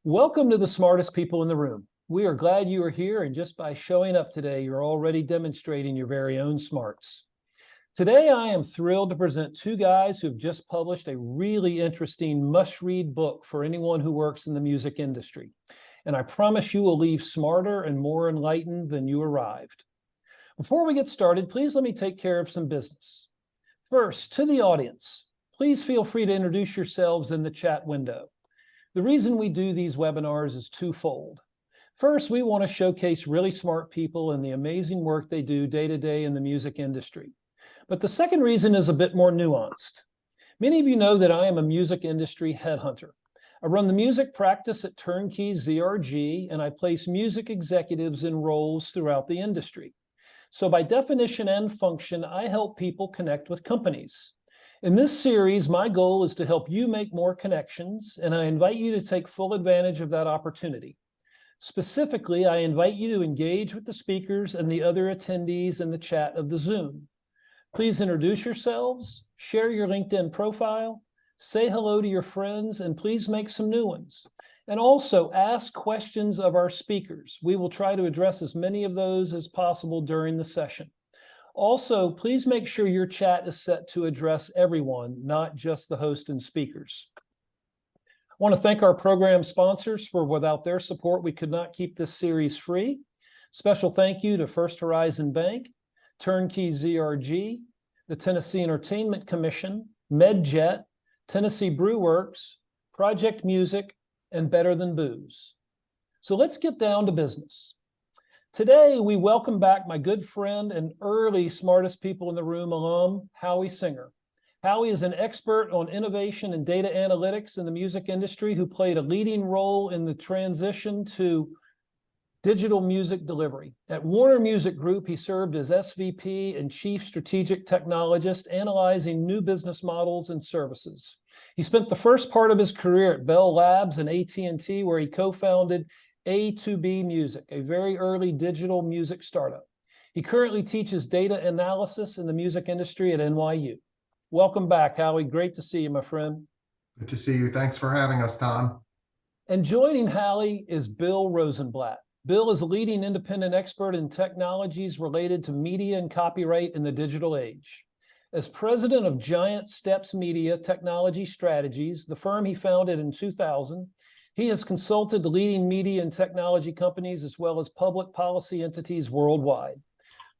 Welcome to the smartest people in the room. We are glad you are here, and just by showing up today, you're already demonstrating your very own smarts. Today, I am thrilled to present two guys who have just published a really interesting must-read book for anyone who works in the music industry. And I promise you will leave smarter and more enlightened than you arrived. Before we get started, please let me take care of some business. First, to the audience, please feel free to introduce yourselves in the chat window. The reason we do these webinars is twofold. First, we want to showcase really smart people and the amazing work they do day to day in the music industry. But the second reason is a bit more nuanced. Many of you know that I am a music industry headhunter. I run the music practice at Turnkey ZRG, and I place music executives in roles throughout the industry. So by definition and function, I help people connect with companies. In this series, my goal is to help you make more connections, and I invite you to take full advantage of that opportunity. Specifically, I invite you to engage with the speakers and the other attendees in the chat of the Zoom. Please introduce yourselves, share your LinkedIn profile, say hello to your friends, and please make some new ones. And also ask questions of our speakers. We will try to address as many of those as possible during the session. Also, please make sure your chat is set to address everyone, not just the host and speakers. I want to thank our program sponsors, for without their support, we could not keep this series free. Special thank you to First Horizon Bank, Turnkey ZRG, the Tennessee Entertainment Commission, MedJet, Tennessee Brew Works, Project Music, and Better Than Booze. So let's get down to business. Today, we welcome back my good friend and early smartest people in the room alum, Howie Singer. Howie is an expert on innovation and data analytics in the music industry who played a leading role in the transition to digital music delivery. At Warner Music Group, he served as SVP and Chief Strategic Technologist, analyzing new business models and services. He spent the first part of his career at Bell Labs and AT&T, where he co-founded A2B Music, a very early digital music startup. He currently teaches data analysis in the music industry at NYU. Welcome back, Howie. Great to see you, my friend. Good to see you. Thanks for having us, Tom. And joining Howie is Bill Rosenblatt. Bill is a leading independent expert in technologies related to media and copyright in the digital age. As president of Giant Steps Media Technology Strategies, the firm he founded in 2000, he has consulted the leading media and technology companies as well as public policy entities worldwide.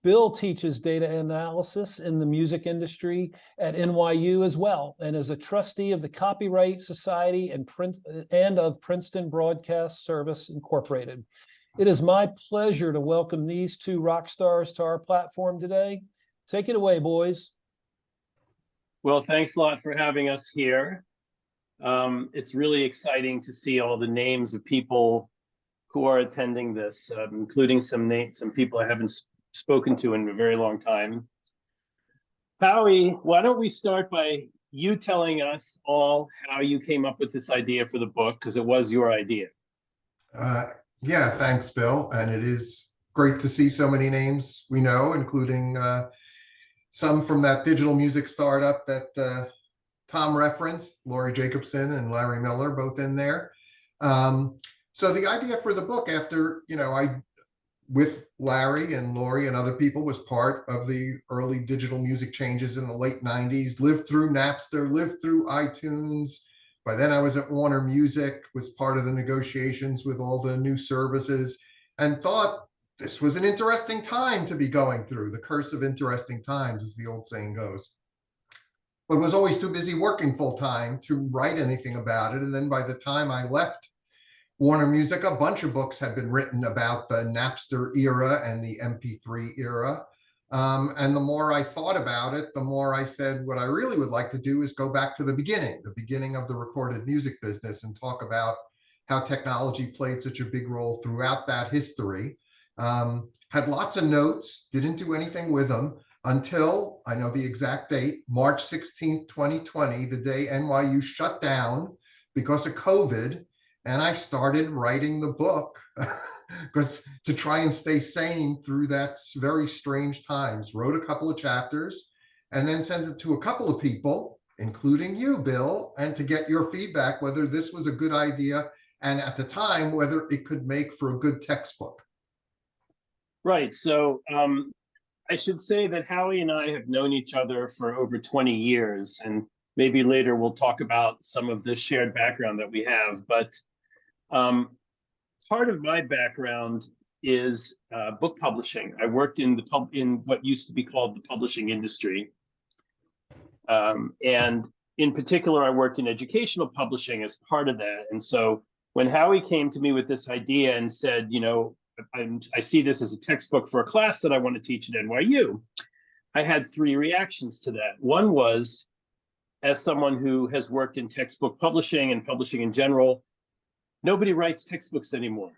Bill teaches data analysis in the music industry at NYU as well, and is a trustee of the Copyright Society and of Princeton Broadcast Service Incorporated. It is my pleasure to welcome these two rock stars to our platform today. Take it away, boys. Well, thanks a lot for having us here. It's really exciting to see all the names of people who are attending this, including some people I haven't spoken to in a very long time. Howie, why don't we start by you telling us all how you came up with this idea for the book, because it was your idea. Yeah, thanks, Bill. And it is great to see so many names we know, including some from that digital music startup that Tom referenced, Lori Jacobson and Larry Miller, both in there. So the idea for the book, after, with Larry and Lori and other people, was part of the early digital music changes in the late 90s, lived through Napster, lived through iTunes. By then I was at Warner Music, was part of the negotiations with all the new services, and thought this was an interesting time to be going through, the curse of interesting times, as the old saying goes. But was always too busy working full time to write anything about it. And then by the time I left Warner Music, a bunch of books had been written about the Napster era and the MP3 era. And the more I thought about it, the more I said, what I really would like to do is go back to the beginning of the recorded music business, and talk about how technology played such a big role throughout that history. Had lots of notes, didn't do anything with them until, I know the exact date, March 16th, 2020, the day NYU shut down because of COVID. And I started writing the book because to try and stay sane through that very strange times. Wrote a couple of chapters and then sent it to a couple of people, including you, Bill, and to get your feedback whether this was a good idea and at the time, whether it could make for a good textbook. Right. So I should say that Howie and I have known each other for over 20 years, and maybe later we'll talk about some of the shared background that we have. But part of my background is book publishing. I worked in in what used to be called the publishing industry, and in particular, I worked in educational publishing as part of that. And so when Howie came to me with this idea and said, you know, I see this as a textbook for a class that I want to teach at NYU, I had three reactions to that. One was, as someone who has worked in textbook publishing and publishing in general, nobody writes textbooks anymore.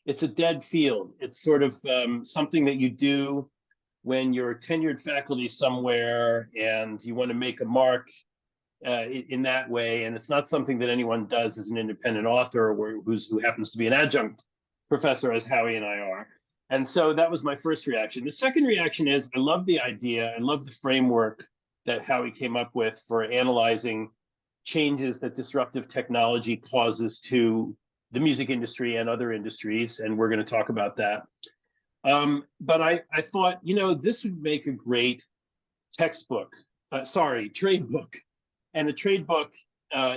It's a dead field. It's sort of something that you do when you're tenured faculty somewhere and you want to make a mark in that way. And it's not something that anyone does as an independent author or who happens to be an adjunct professor, as Howie and I are. And so that was my first reaction. The second reaction is, I love the idea. I love the framework that Howie came up with for analyzing changes that disruptive technology causes to the music industry and other industries. And we're going to talk about that. But I thought, you know, this would make a great textbook, trade book. And a trade book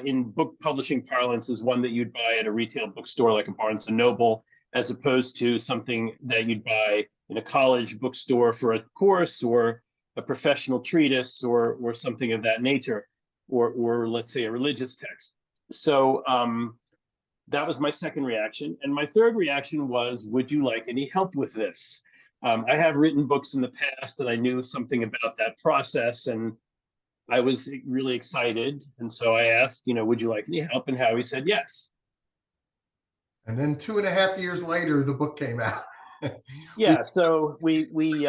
in book publishing parlance is one that you'd buy at a retail bookstore like a Barnes and Noble, as opposed to something that you'd buy in a college bookstore for a course or a professional treatise or something of that nature, or let's say a religious text. So that was my second reaction. And my third reaction was, would you like any help with this? I have written books in the past and I knew something about that process, and I was really excited. And so I asked, you know, would you like any help? And Howie said yes. And then 2.5 years later, the book came out. Yeah, so we you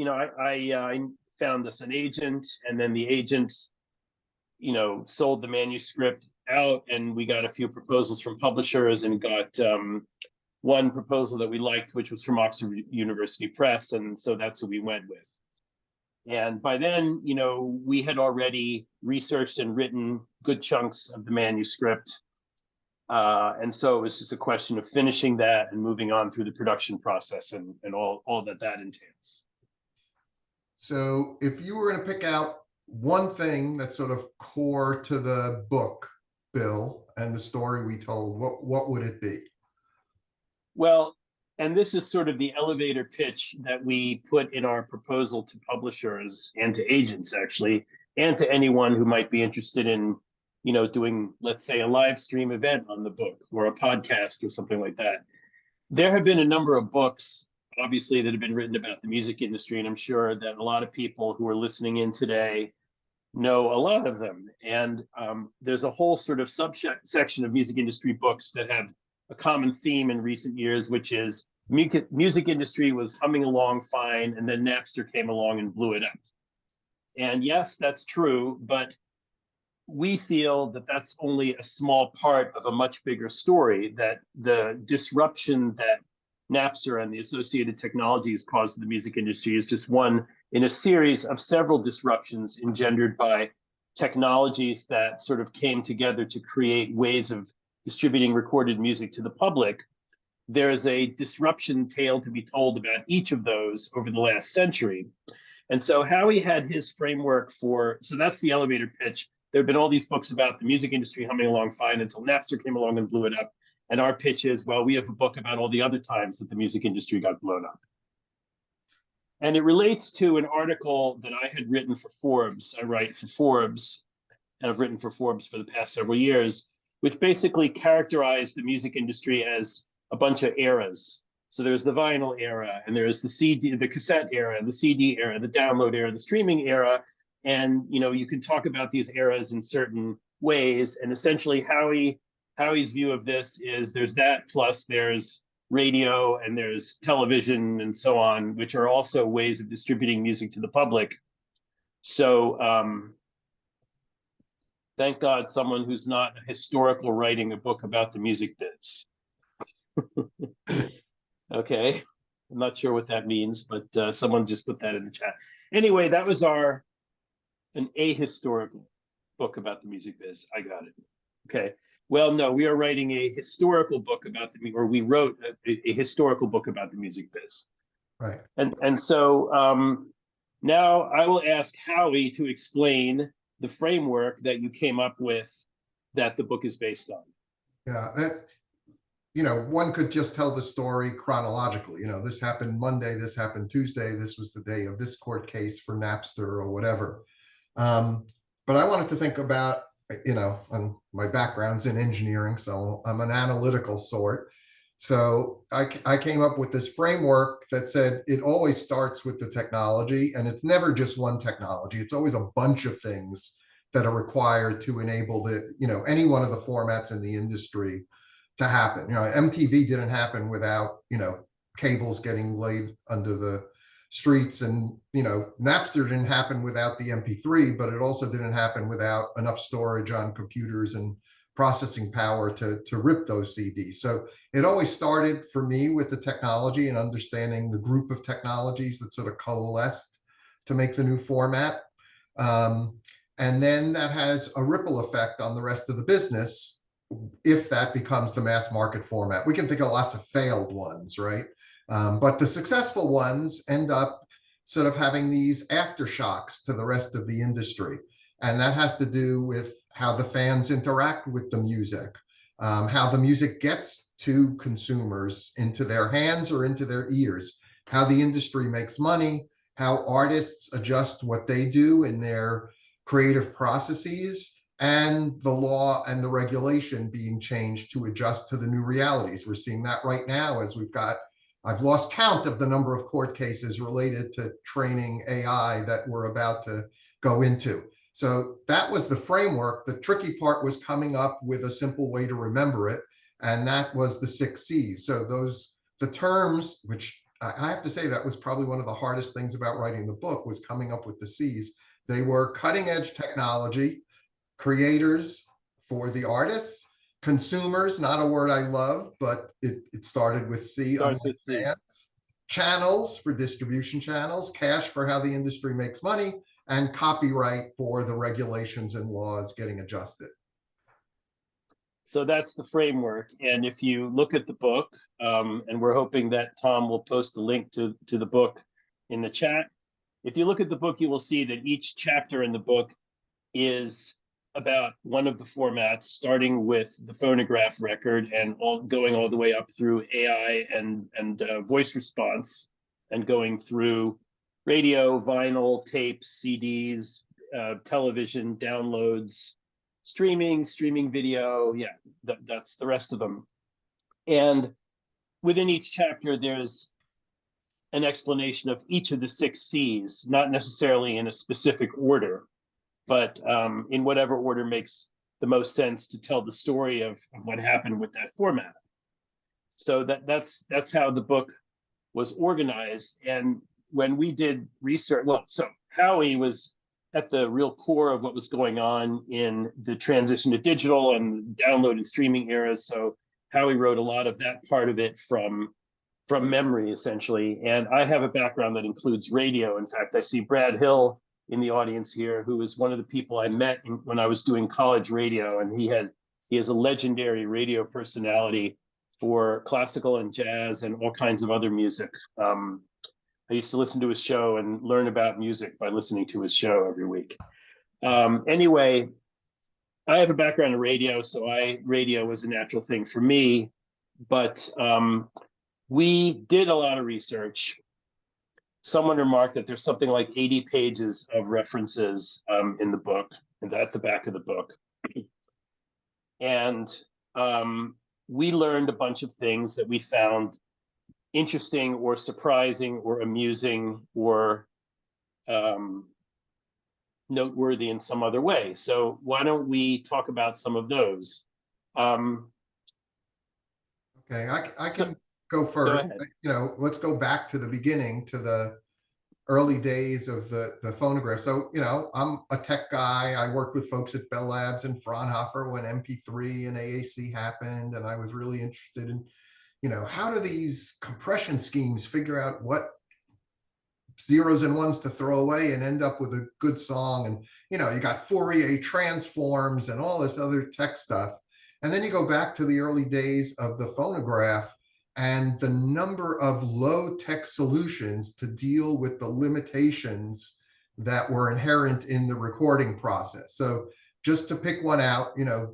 know, I found us an agent, and then the agent, you know, sold the manuscript out, and we got a few proposals from publishers and got one proposal that we liked, which was from Oxford University Press, and so that's who we went with. And by then, you know, we had already researched and written good chunks of the manuscript. And so it was just a question of finishing that and moving on through the production process and all that entails. So if you were going to pick out one thing that's sort of core to the book, Bill, and the story we told, what would it be? Well, and this is sort of the elevator pitch that we put in our proposal to publishers and to agents, actually, and to anyone who might be interested in, you know, doing, let's say, a live stream event on the book or a podcast or something like that. There have been a number of books, obviously, that have been written about the music industry, and I'm sure that a lot of people who are listening in today know a lot of them. And there's a whole sort of subsection of music industry books that have a common theme in recent years, which is music industry was humming along fine, and then Napster came along and blew it up. And yes, that's true, but we feel that that's only a small part of a much bigger story, that the disruption that Napster and the associated technologies caused to the music industry is just one in a series of several disruptions engendered by technologies that sort of came together to create ways of distributing recorded music to the public. There is a disruption tale to be told about each of those over the last century. And so Howie had his framework so that's the elevator pitch. There have been all these books about the music industry humming along fine until Napster came along and blew it up. And our pitch is, well, we have a book about all the other times that the music industry got blown up. And it relates to an article that I had written for Forbes. I write for Forbes, and I've written for Forbes for the past several years, which basically characterized the music industry as a bunch of eras. So there's the vinyl era, and there's the CD, the cassette era, the CD era, the download era, the streaming era. And, you know, you can talk about these eras in certain ways. And essentially Howie's view of this is there's that, plus there's radio and there's television and so on, which are also ways of distributing music to the public. So thank God someone who's not a historical writing a book about the music biz. Okay, I'm not sure what that means, but someone just put that in the chat. Anyway, that was an ahistorical book about the music biz. I got it. Okay. Well, no, we are writing a historical book about or we wrote a historical book about the music biz. Right. And so now I will ask Howie to explain the framework that you came up with that the book is based on. Yeah. One could just tell the story chronologically. This happened Monday, this happened Tuesday, this was the day of this court case for Napster or whatever. But I wanted to think about, and my background's in engineering, so I'm an analytical sort. So I came up with this framework that said it always starts with the technology, and it's never just one technology. It's always a bunch of things that are required to enable any one of the formats in the industry to happen. MTV didn't happen without, cables getting laid under the streets, and, Napster didn't happen without the MP3, but it also didn't happen without enough storage on computers and processing power to rip those CDs. So it always started for me with the technology and understanding the group of technologies that sort of coalesced to make the new format. And then that has a ripple effect on the rest of the business if that becomes the mass market format. We can think of lots of failed ones, right? But the successful ones end up sort of having these aftershocks to the rest of the industry. And that has to do with how the fans interact with the music, how the music gets to consumers, into their hands or into their ears, how the industry makes money, how artists adjust what they do in their creative processes, and the law and the regulation being changed to adjust to the new realities. We're seeing that right now as I've lost count of the number of court cases related to training AI that we're about to go into. So that was the framework. The tricky part was coming up with a simple way to remember it, and that was the 6 C's. So the terms, which I have to say that was probably one of the hardest things about writing the book, was coming up with the C's. They were cutting edge technology, creators for the artists, consumers, not a word I love, but it started with C, unlike fans, channels for distribution channels, cash for how the industry makes money, and copyright for the regulations and laws getting adjusted. So that's the framework. And if you look at the book, and we're hoping that Tom will post a link to the book in the chat. If you look at the book, you will see that each chapter in the book is about one of the formats, starting with the phonograph record and going all the way up through AI and voice response, and going through radio, vinyl, tapes, CDs, television, downloads, streaming video. Yeah, that's the rest of them. And within each chapter, there's an explanation of each of the 6 C's, not necessarily in a specific order, but in whatever order makes the most sense to tell the story of what happened with that format. So that's how the book was organized. And when we did research, so Howie was at the real core of what was going on in the transition to digital and download and streaming eras. So Howie wrote a lot of that part of it from memory, essentially. And I have a background that includes radio. In fact, I see Brad Hill in the audience here, who is one of the people I met when I was doing college radio. And he is a legendary radio personality for classical and jazz and all kinds of other music. I used to listen to his show and learn about music by listening to his show every week. Anyway, I have a background in radio, so radio was a natural thing for me. But we did a lot of research. Someone remarked that there's something like 80 pages of references in the book, and at the back of the book. And we learned a bunch of things that we found interesting or surprising or amusing or noteworthy in some other way. So why don't we talk about some of those? Okay, I can go first. Let's go back to the beginning, to the early days of the phonograph. So, I'm a tech guy. I worked with folks at Bell Labs and Fraunhofer when MP3 and AAC happened, and I was really interested in how do these compression schemes figure out what zeros and ones to throw away and end up with a good song? And, you got Fourier transforms and all this other tech stuff. And then you go back to the early days of the phonograph and the number of low-tech solutions to deal with the limitations that were inherent in the recording process. So just to pick one out,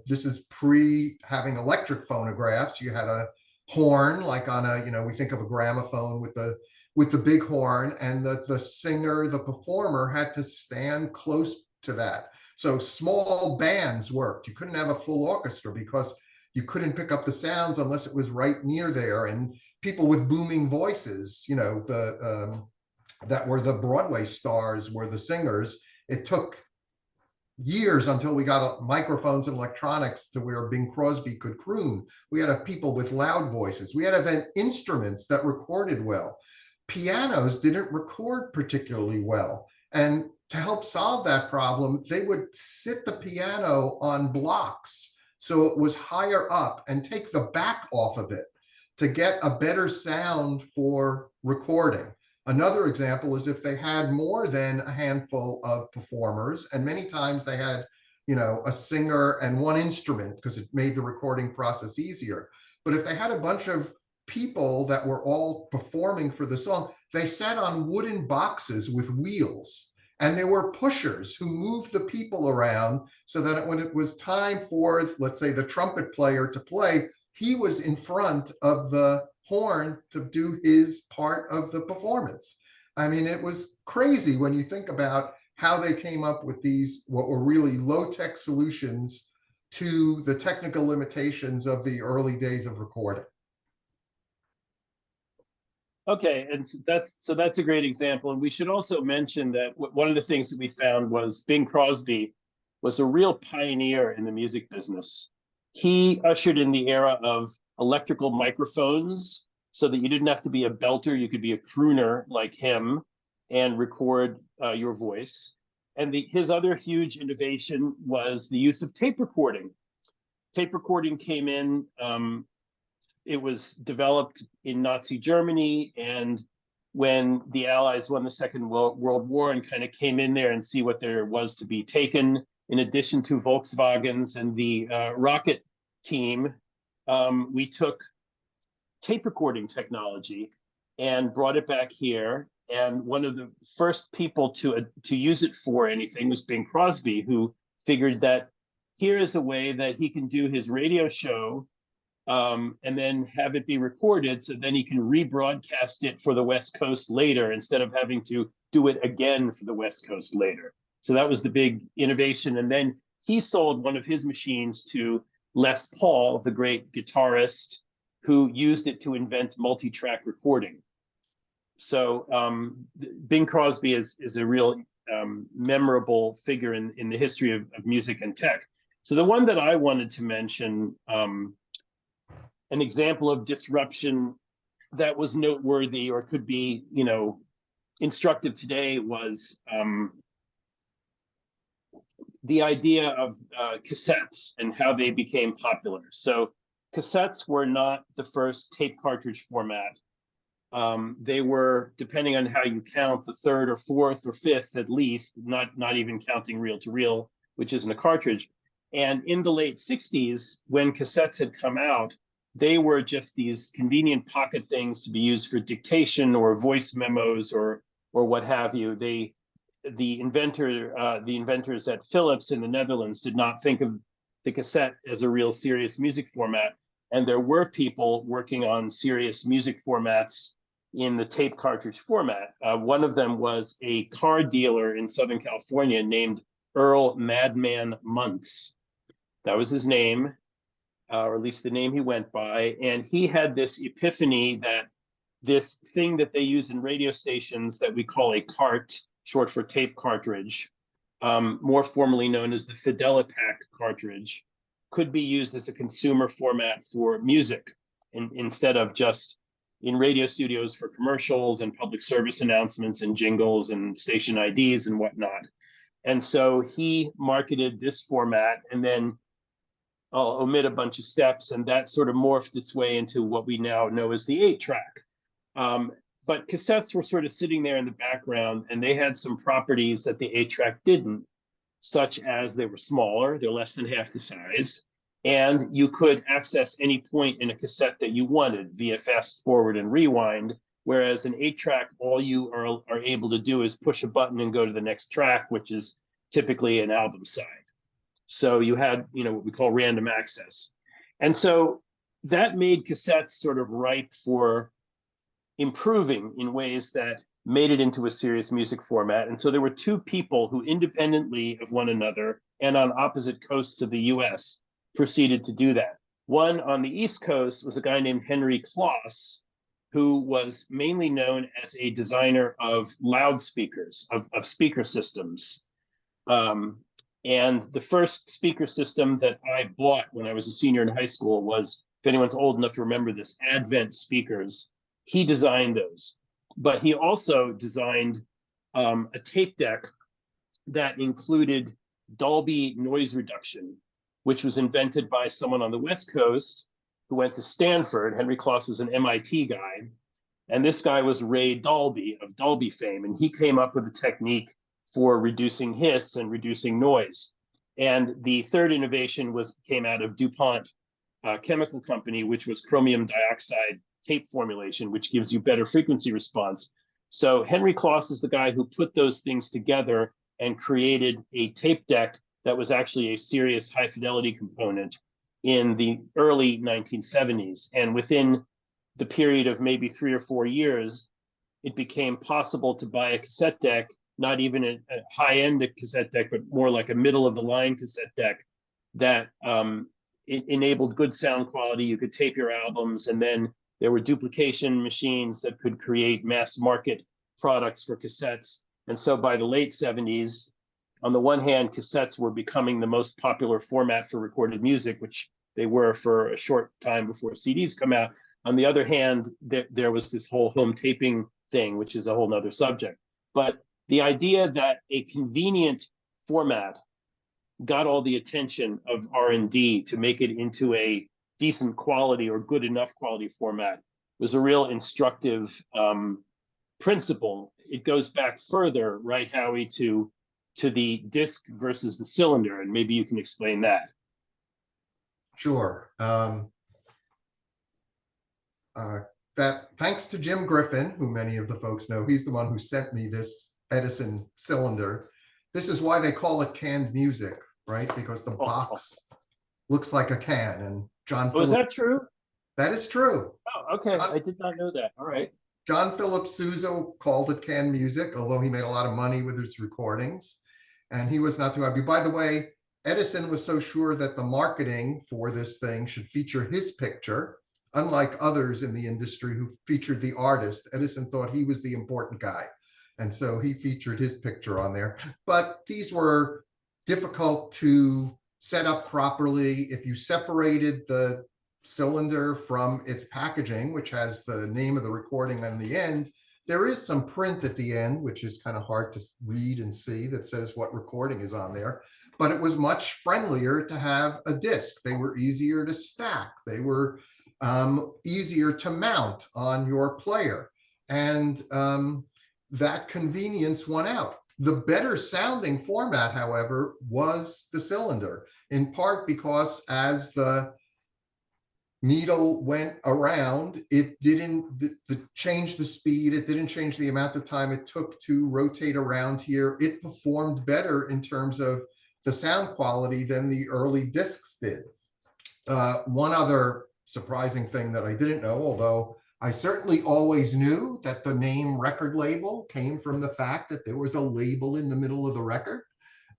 this is pre having electric phonographs. You had a horn, like on a, we think of a gramophone with the big horn, and the singer, the performer had to stand close to that. So small bands worked. You couldn't have a full orchestra because you couldn't pick up the sounds unless it was right near there. And people with booming voices, that were the Broadway stars, were the singers. It took years until we got microphones and electronics to where Bing Crosby could croon. We had to have people with loud voices. We had to have instruments that recorded well. Pianos didn't record particularly well. And to help solve that problem, they would sit the piano on blocks so it was higher up and take the back off of it to get a better sound for recording. Another example is if they had more than a handful of performers, and many times they had, a singer and one instrument because it made the recording process easier. But if they had a bunch of people that were all performing for the song, they sat on wooden boxes with wheels, and there were pushers who moved the people around so that when it was time for, let's say, the trumpet player to play, he was in front of the horn to do his part of the performance. I mean, it was crazy when you think about how they came up with these, what were really low-tech solutions to the technical limitations of the early days of recording. Okay, and that's a great example. And we should also mention that one of the things that we found was Bing Crosby was a real pioneer in the music business. He ushered in the era of electrical microphones so that you didn't have to be a belter, you could be a crooner like him and record your voice. And his other huge innovation was the use of tape recording. Tape recording came in, it was developed in Nazi Germany, and when the Allies won the Second World War and kind of came in there and see what there was to be taken, in addition to Volkswagens and the rocket team, we took tape recording technology and brought it back here. And one of the first people to use it for anything was Bing Crosby, who figured that here is a way that he can do his radio show and then have it be recorded, so then he can rebroadcast it for the West Coast later instead of having to do it again for the West Coast later. So that was the big innovation. And then he sold one of his machines to Les Paul, the great guitarist, who used it to invent multi-track recording. So Bing Crosby is a real memorable figure in the history of music and tech. So the one that I wanted to mention, an example of disruption that was noteworthy or could be, instructive today, was the idea of cassettes and how they became popular. So cassettes were not the first tape cartridge format. They were, depending on how you count, the third or fourth or fifth at least, not even counting reel-to-reel, which isn't a cartridge. And in the late 60s, when cassettes had come out, they were just these convenient pocket things to be used for dictation or voice memos or what have you. The inventors at Philips in the Netherlands did not think of the cassette as a real serious music format. And there were people working on serious music formats in the tape cartridge format. One of them was a car dealer in Southern California named Earl Madman Muntz. That was his name, or at least the name he went by. And he had this epiphany that this thing that they use in radio stations that we call a cart, short for tape cartridge, more formally known as the Fidelipac cartridge, could be used as a consumer format for music instead of just in radio studios for commercials and public service announcements and jingles and station IDs and whatnot. And so he marketed this format, and then I'll omit a bunch of steps, and that sort of morphed its way into what we now know as the 8-track. But cassettes were sort of sitting there in the background, and they had some properties that the 8-track didn't, such as they were smaller, they're less than half the size. And you could access any point in a cassette that you wanted via fast forward and rewind. Whereas an 8-track, all you are able to do is push a button and go to the next track, which is typically an album side. So you had, what we call random access. And so that made cassettes sort of ripe for improving in ways that made it into a serious music format. And so there were two people who independently of one another and on opposite coasts of the US proceeded to do that. One on the East Coast was a guy named Henry Kloss, who was mainly known as a designer of loudspeakers, of speaker systems. And the first speaker system that I bought when I was a senior in high school was, if anyone's old enough to remember this, Advent speakers. He designed those, but he also designed a tape deck that included Dolby noise reduction, which was invented by someone on the West Coast who went to Stanford. Henry Kloss was an MIT guy, and this guy was Ray Dolby of Dolby fame, and he came up with a technique for reducing hiss and reducing noise. And the third innovation came out of DuPont chemical company, which was chromium dioxide tape formulation, which gives you better frequency response. So Henry Kloss is the guy who put those things together and created a tape deck that was actually a serious high fidelity component in the early 1970s. And within the period of maybe 3 or 4 years, it became possible to buy a cassette deck, not even a high-end cassette deck, but more like a middle-of-the-line cassette deck that it enabled good sound quality. You could tape your albums, and then there were duplication machines that could create mass market products for cassettes. And so by the late 70s, on the one hand, cassettes were becoming the most popular format for recorded music, which they were for a short time before CDs come out. On the other hand, there was this whole home taping thing, which is a whole nother subject. But the idea that a convenient format got all the attention of R&D to make it into a decent quality or good enough quality format was a real instructive principle. It goes back further, right, Howie, to the disc versus the cylinder, and maybe you can explain that. Sure. That thanks to Jim Griffin, who many of the folks know, he's the one who sent me this Edison cylinder. This is why they call it canned music, right? Because the box looks like a can. And John Phillips, is that true? That is true. Oh, okay. I did not know that. All right. John Philip Sousa called it canned music, although he made a lot of money with his recordings. And he was not too happy. By the way, Edison was so sure that the marketing for this thing should feature his picture. Unlike others in the industry who featured the artist, Edison thought he was the important guy. And so he featured his picture on there. But these were difficult to set up properly. If you separated the cylinder from its packaging, which has the name of the recording on the end, there is some print at the end, which is kind of hard to read and see, that says what recording is on there. But it was much friendlier to have a disc. They were easier to stack. They were easier to mount on your player. And that convenience won out. The better sounding format, however, was the cylinder, in part because as the needle went around, it didn't change the speed. It didn't change the amount of time it took to rotate around here. It performed better in terms of the sound quality than the early discs did. One other surprising thing that I didn't know, although I certainly always knew, that the name record label came from the fact that there was a label in the middle of the record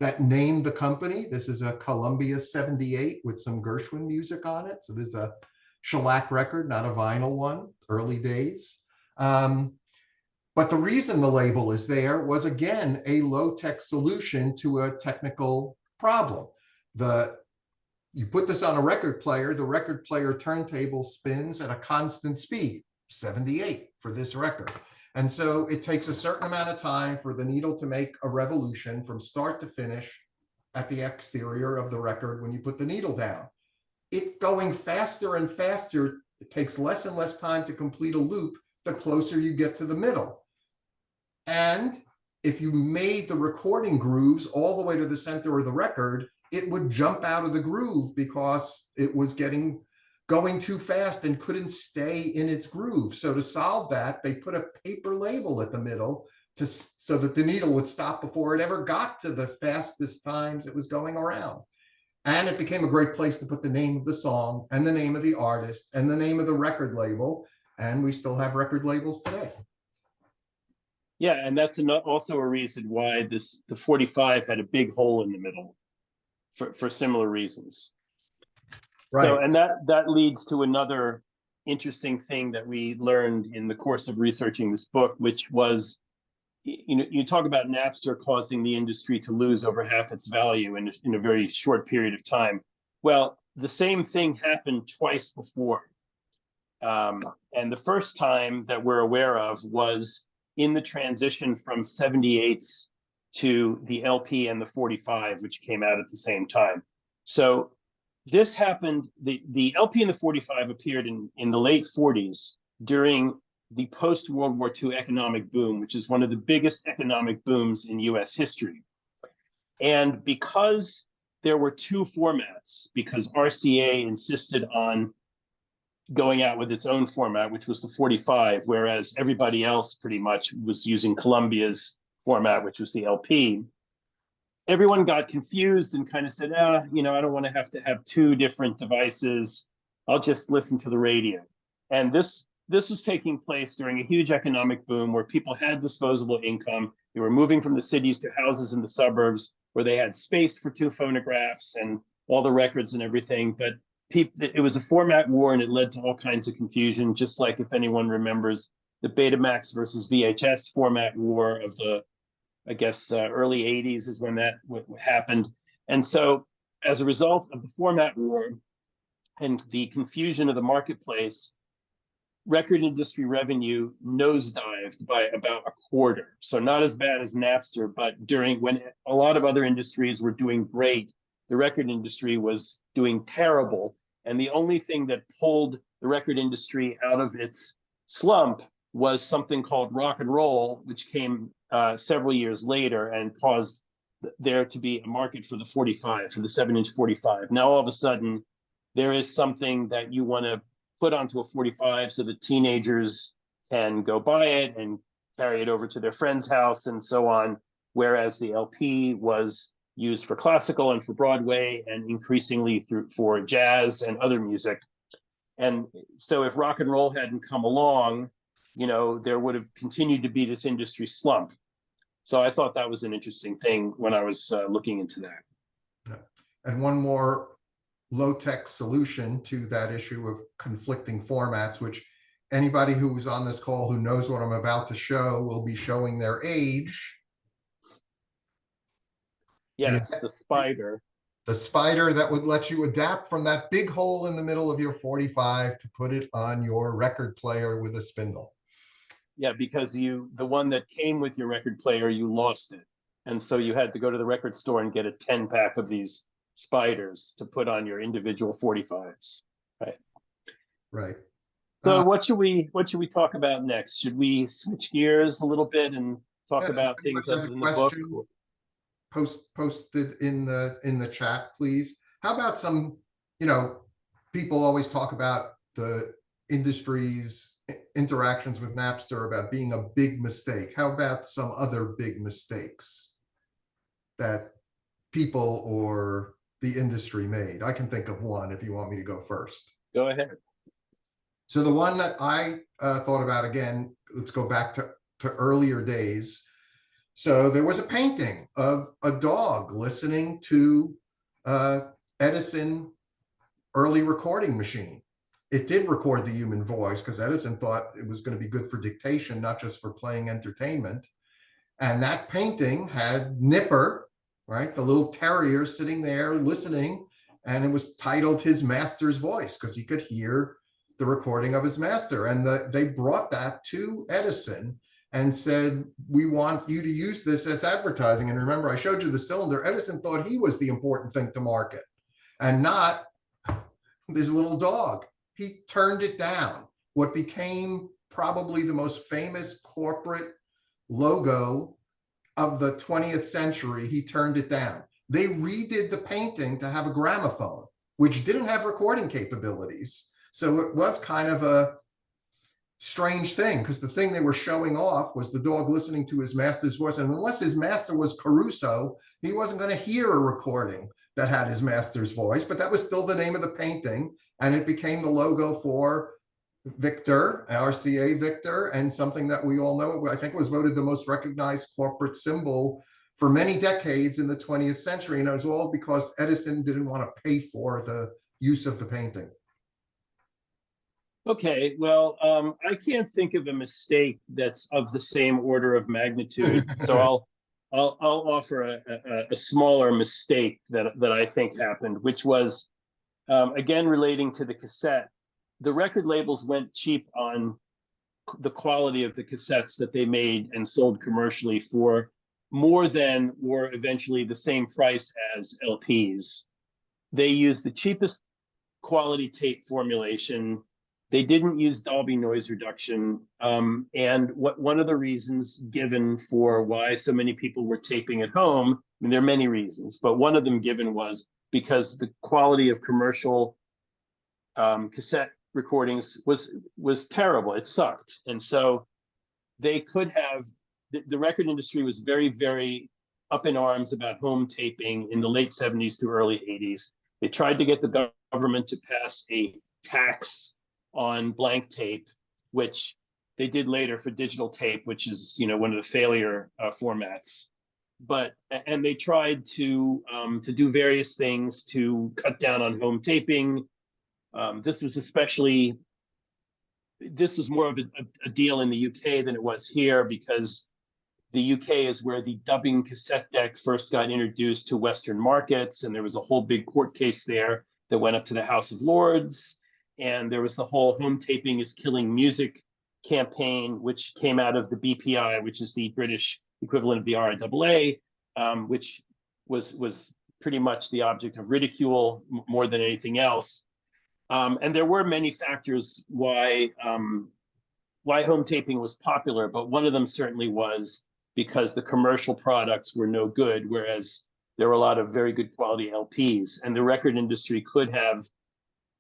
that named the company. This is a Columbia 78 with some Gershwin music on it. So this is a shellac record, not a vinyl one, early days. But the reason the label is there was, again, a low-tech solution to a technical problem. You put this on a record player, the record player turntable spins at a constant speed, 78 for this record. And so it takes a certain amount of time for the needle to make a revolution from start to finish at the exterior of the record when you put the needle down. It's going faster and faster. It takes less and less time to complete a loop the closer you get to the middle. And if you made the recording grooves all the way to the center of the record, it would jump out of the groove because it was going too fast and couldn't stay in its groove. So to solve that, they put a paper label at the middle so that the needle would stop before it ever got to the fastest times it was going around. And it became a great place to put the name of the song and the name of the artist and the name of the record label. And we still have record labels today. Yeah, and that's also a reason why the 45 had a big hole in the middle for similar reasons. Right. So, and that leads to another interesting thing that we learned in the course of researching this book, which was, you talk about Napster causing the industry to lose over half its value in a very short period of time. Well, the same thing happened twice before. And the first time that we're aware of was in the transition from 78s to the LP and the 45, which came out at the same time. So this happened, the LP and the 45 appeared in the late 40s during the post-World War II economic boom, which is one of the biggest economic booms in US history. And because there were two formats, because RCA insisted on going out with its own format, which was the 45, whereas everybody else pretty much was using Columbia's format, which was the LP. Everyone got confused and kind of said, I don't want to have two different devices. I'll just listen to the radio. And this was taking place during a huge economic boom where people had disposable income. They were moving from the cities to houses in the suburbs where they had space for two phonographs and all the records and everything. But it was a format war, and it led to all kinds of confusion, just like if anyone remembers the Betamax versus VHS format war of the, I guess, early 80s is when that happened. And so as a result of the format war and the confusion of the marketplace, record industry revenue nosedived by about a quarter. So not as bad as Napster, but when a lot of other industries were doing great, the record industry was doing terrible. And the only thing that pulled the record industry out of its slump was something called rock and roll, which came several years later and caused there to be a market for the 45, for the 7-inch 45. Now, all of a sudden, there is something that you want to put onto a 45 so that teenagers can go buy it and carry it over to their friend's house and so on, whereas the LP was used for classical and for Broadway and increasingly for jazz and other music. And so if rock and roll hadn't come along, there would have continued to be this industry slump. So I thought that was an interesting thing when I was looking into that. And one more low-tech solution to that issue of conflicting formats, which anybody who was on this call who knows what I'm about to show will be showing their age. Yes, the spider. The spider that would let you adapt from that big hole in the middle of your 45 to put it on your record player with a spindle. Yeah, because the one that came with your record player, you lost it. And so you had to go to the record store and get a 10-pack of these spiders to put on your individual 45s. Right. Right. So what should we talk about next? Should we switch gears a little bit and talk about things other than the book? Posted in the chat, please. How about some, people always talk about the industry's interactions with Napster about being a big mistake. How about some other big mistakes that people or the industry made? I can think of one if you want me to go first. Go ahead. So the one that I thought about, again, let's go back to earlier days. So there was a painting of a dog listening to Edison early recording machine. It did record the human voice because Edison thought it was going to be good for dictation, not just for playing entertainment. And that painting had Nipper, right, the little terrier sitting there listening, and it was titled His Master's Voice because he could hear the recording of his master. And they brought that to Edison and said, we want you to use this as advertising. And remember, I showed you the cylinder. Edison thought he was the important thing to market and not this little dog. He turned it down. What became probably the most famous corporate logo of the 20th century, he turned it down. they redid the painting to have a gramophone, which didn't have recording capabilities. So it was kind of a strange thing, because the thing they were showing off was the dog listening to his master's voice. And unless his master was Caruso, he wasn't going to hear a recording that had his master's voice, but that was still the name of the painting. And it became the logo for Victor, RCA Victor, and something that we all know, I think was voted the most recognized corporate symbol for many decades in the 20th century. And it was all because Edison didn't want to pay for the use of the painting. Okay, well, I can't think of a mistake that's of the same order of magnitude. So I'll offer a smaller mistake that I think happened, which was, again, relating to the cassette. The record labels went cheap on the quality of the cassettes that they made and sold commercially for more than, or eventually the same price as, LPs. They used the cheapest quality tape formulation. They didn't use Dolby noise reduction. And one of the reasons given for why so many people were taping at home, I mean, there are many reasons, but one of them given was because the quality of commercial cassette recordings was terrible. It sucked. And so they could have, the record industry was very, very up in arms about home taping in the late 70s to early 80s. They tried to get the government to pass a tax on blank tape, which they did later for digital tape, which is, you know, one of the failure formats. And they tried to do various things to cut down on home taping. This was more of a deal in the UK than it was here, because the UK is where the dubbing cassette deck first got introduced to Western markets, and there was a whole big court case there that went up to the House of Lords. And there was the whole home taping is killing music campaign, which came out of the BPI, which is the British equivalent of the RIAA, which was pretty much the object of ridicule more than anything else. And there were many factors why home taping was popular, but one of them certainly was because the commercial products were no good, whereas there were a lot of very good quality LPs, and the record industry could have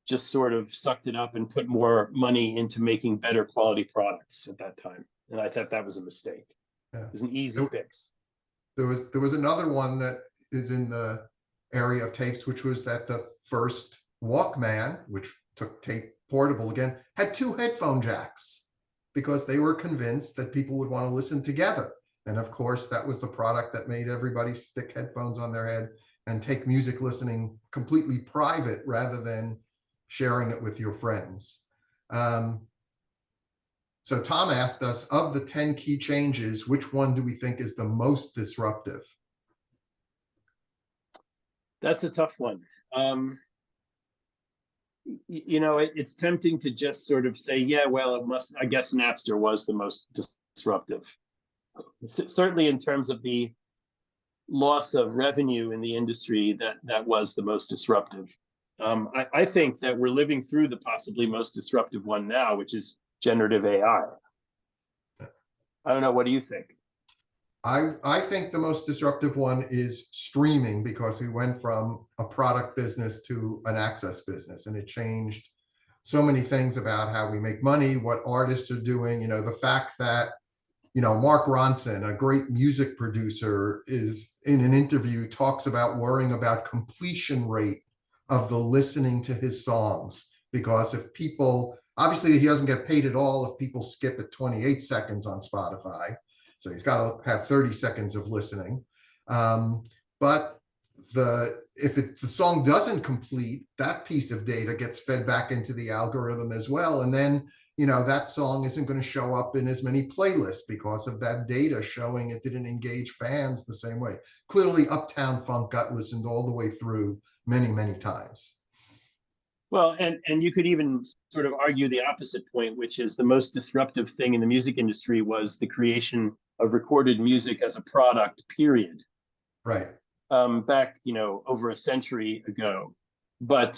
just sort of sucked it up and put more money into making better quality products at that time. And I thought that was a mistake. Yeah. It was an easy fix. There was another one that is in the area of tapes, which was that the first Walkman, which took tape portable again, had 2 headphone jacks because they were convinced that people would want to listen together. And of course, that was the product that made everybody stick headphones on their head and take music listening completely private rather than sharing it with your friends. So Tom asked us, of the 10 key changes, which one do we think is the most disruptive? That's a tough one. You know, it's tempting to just sort of say, yeah, well, I guess Napster was the most disruptive. Certainly in terms of the loss of revenue in the industry, that was the most disruptive. I think that we're living through the possibly most disruptive one now, which is generative AI. I don't know. What do you think? I think the most disruptive one is streaming, because we went from a product business to an access business, and it changed so many things about how we make money, what artists are doing. You know, the fact that, you know, Mark Ronson, a great music producer, is in an interview talks about worrying about completion rate of the listening to his songs, because if people, obviously he doesn't get paid at all if people skip at 28 seconds on Spotify. So he's got to have 30 seconds of listening. But if the song doesn't complete, that piece of data gets fed back into the algorithm as well. And then, you know, that song isn't going to show up in as many playlists because of that data showing it didn't engage fans the same way. Clearly, Uptown Funk got listened all the way through many, many times. Well, and you could even sort of argue the opposite point, which is the most disruptive thing in the music industry was the creation of recorded music as a product, period. Right. Back, you know, over a century ago. But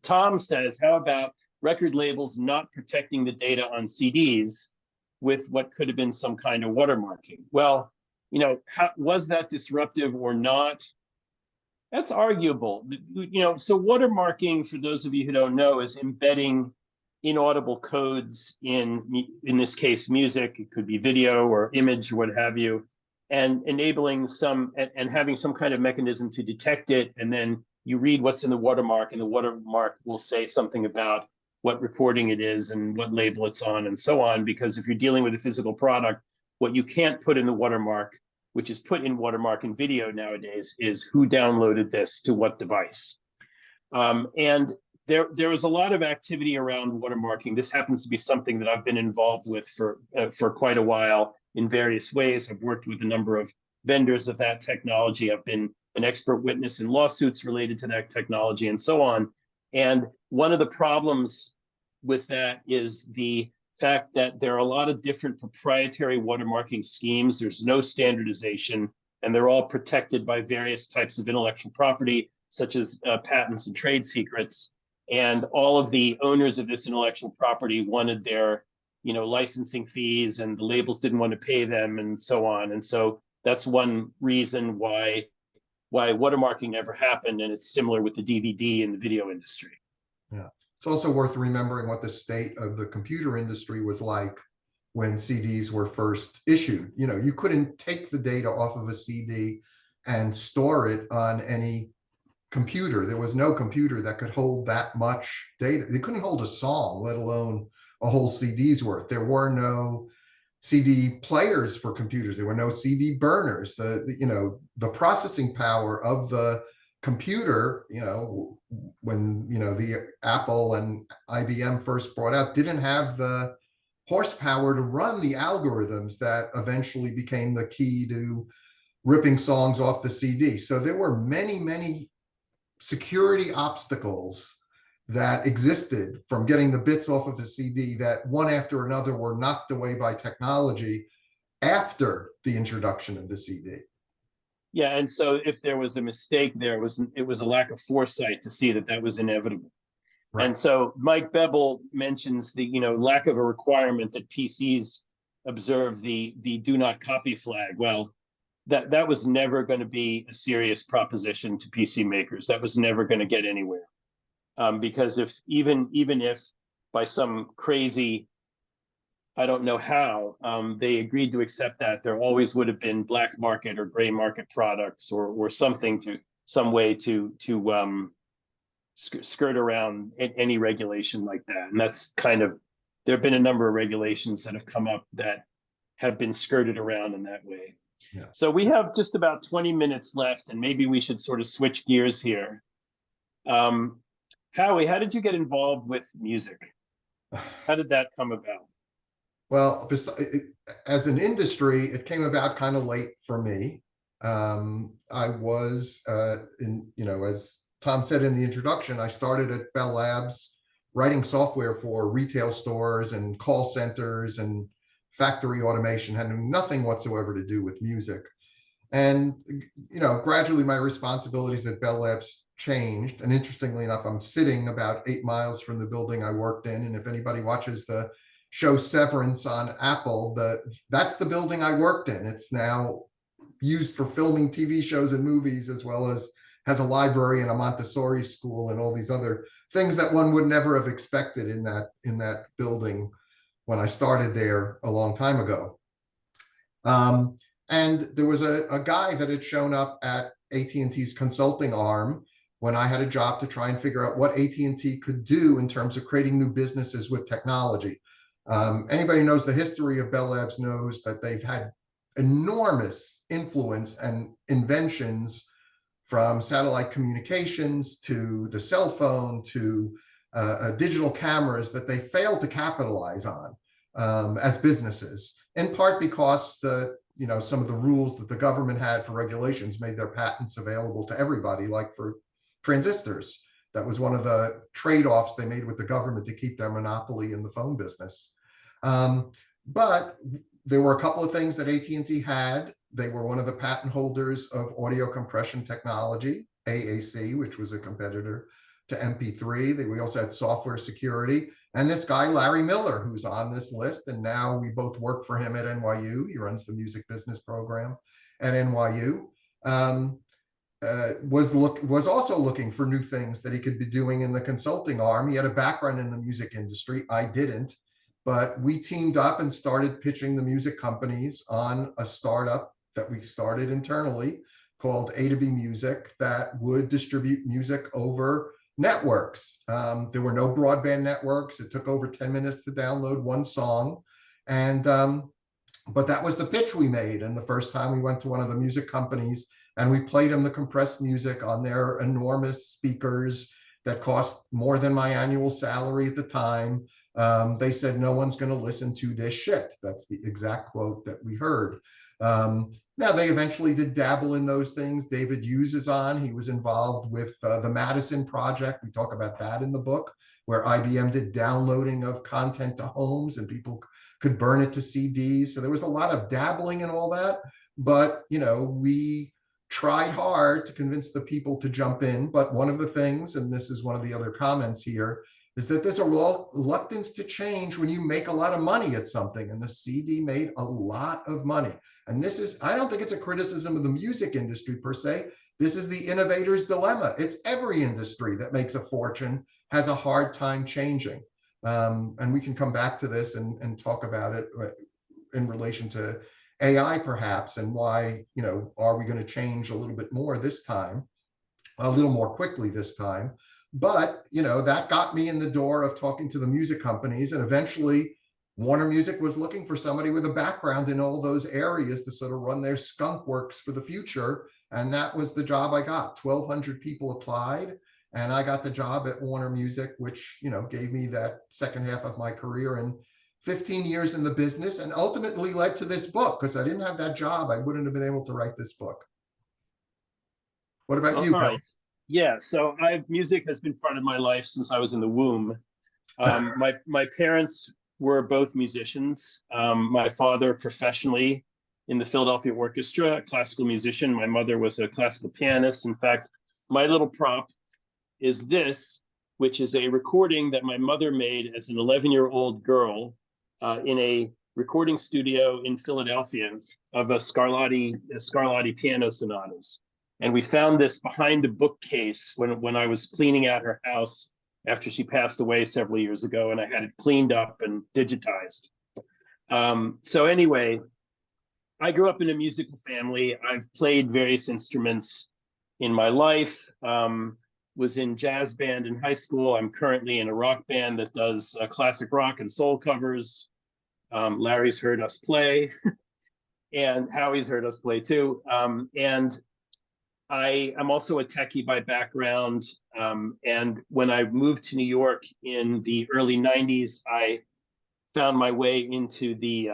Tom says, how about record labels not protecting the data on CDs with what could have been some kind of watermarking? Well, you know, was that disruptive or not? That's arguable. So watermarking, for those of you who don't know, is embedding inaudible codes in this case, music. It could be video or image or what have you, and enabling and having some kind of mechanism to detect it. And then you read what's in the watermark, and the watermark will say something about what recording it is and what label it's on and so on. Because if you're dealing with a physical product, what you can't put in the watermark, which is put in watermark in video nowadays, is who downloaded this to what device. And there was a lot of activity around watermarking. This happens to be something that I've been involved with for quite a while in various ways. I've worked with a number of vendors of that technology. I've been an expert witness in lawsuits related to that technology and so on. And one of the problems with that is the fact that there are a lot of different proprietary watermarking schemes. There's no standardization, and they're all protected by various types of intellectual property, such as patents and trade secrets. And all of the owners of this intellectual property wanted their, licensing fees, and the labels didn't want to pay them, and so on. And so that's one reason why watermarking never happened, and it's similar with the DVD and the video industry. Yeah. It's also worth remembering what the state of the computer industry was like when CDs were first issued. You couldn't take the data off of a CD and store it on any computer. There was no computer that could hold that much data. They couldn't hold a song, let alone a whole CD's worth. There were no CD players for computers. There were no CD burners. The processing power of the computer, when the Apple and IBM first brought out, didn't have the horsepower to run the algorithms that eventually became the key to ripping songs off the CD. So there were many security obstacles that existed from getting the bits off of a CD that one after another were knocked away by technology after the introduction of the CD. Yeah, and so if there was a mistake there, it was a lack of foresight to see that was inevitable. Right. And so Mike Bevel mentions the lack of a requirement that PCs observe the do not copy flag. Well, that was never going to be a serious proposition to PC makers. That was never going to get anywhere, because if even if by some crazy, I don't know how, they agreed to accept that, there always would have been black market or gray market products or something some way to skirt around any regulation like that. And that's there have been a number of regulations that have come up that have been skirted around in that way. Yeah. So we have just about 20 minutes left, and maybe we should sort of switch gears here. Howie, how did you get involved with music? How did that come about? Well, as an industry, it came about kind of late for me. I was, as Tom said in the introduction, I started at Bell Labs writing software for retail stores and call centers and factory automation, had nothing whatsoever to do with music. And, gradually my responsibilities at Bell Labs changed. And interestingly enough, I'm sitting about 8 miles from the building I worked in. And if anybody watches the show Severance on Apple, that's the building I worked in. It's now used for filming TV shows and movies, as well as has a library and a Montessori school and all these other things that one would never have expected in that building when I started there a long time ago. And there was a guy that had shown up at AT&T's consulting arm when I had a job to try and figure out what AT&T could do in terms of creating new businesses with technology. Anybody who knows the history of Bell Labs knows that they've had enormous influence and inventions, from satellite communications to the cell phone to digital cameras, that they failed to capitalize on as businesses, in part because some of the rules that the government had for regulations made their patents available to everybody, like for transistors. That was one of the trade-offs they made with the government to keep their monopoly in the phone business. But there were a couple of things that AT&T had. They were one of the patent holders of audio compression technology, AAC, which was a competitor to MP3. We also had software security. And this guy, Larry Miller, who's on this list, and now we both work for him at NYU. He runs the music business program at NYU. was also looking for new things that he could be doing in the consulting arm. He had a background in the music industry. I didn't, but we teamed up and started pitching the music companies on a startup that we started internally called A to B Music that would distribute music over networks. There were no broadband networks. It took over 10 minutes to download one song. And but that was the pitch we made. And the first time we went to one of the music companies and we played them the compressed music on their enormous speakers that cost more than my annual salary at the time. They said, no one's going to listen to this shit. That's the exact quote that we heard. Now, they eventually did dabble in those things. David Hughes is on. He was involved with the Madison Project. We talk about that in the book, where IBM did downloading of content to homes and people could burn it to CDs. So there was a lot of dabbling and all that. But, we tried hard to convince the people to jump in. But one of the things, and this is one of the other comments here, is that there's a reluctance to change when you make a lot of money at something. And the CD made a lot of money. And this is, I don't think it's a criticism of the music industry per se. This is the innovator's dilemma. It's every industry that makes a fortune has a hard time changing. And we can come back to this and talk about it in relation to AI perhaps, and why, are we going to change a little bit more this time, a little more quickly this time. But, that got me in the door of talking to the music companies, and eventually Warner Music was looking for somebody with a background in all those areas to sort of run their skunk works for the future. And that was the job I got. 1,200 people applied, and I got the job at Warner Music, which, gave me that second half of my career and 15 years in the business, and ultimately led to this book. Because I didn't have that job, I wouldn't have been able to write this book. What about you, Bill? Right. Yeah, so music has been part of my life since I was in the womb. My parents were both musicians. My father professionally in the Philadelphia Orchestra, a classical musician. My mother was a classical pianist. In fact, my little prop is this, which is a recording that my mother made as an 11-year-old girl in a recording studio in Philadelphia of a Scarlatti piano sonatas. And we found this behind a bookcase when I was cleaning out her house after she passed away several years ago, and I had it cleaned up and digitized. So anyway, I grew up in a musical family. I've played various instruments in my life, was in jazz band in high school. I'm currently in a rock band that does classic rock and soul covers. Larry's heard us play, and Howie's heard us play too. And I'm also a techie by background. And when I moved to New York in the early 90s, I found my way into the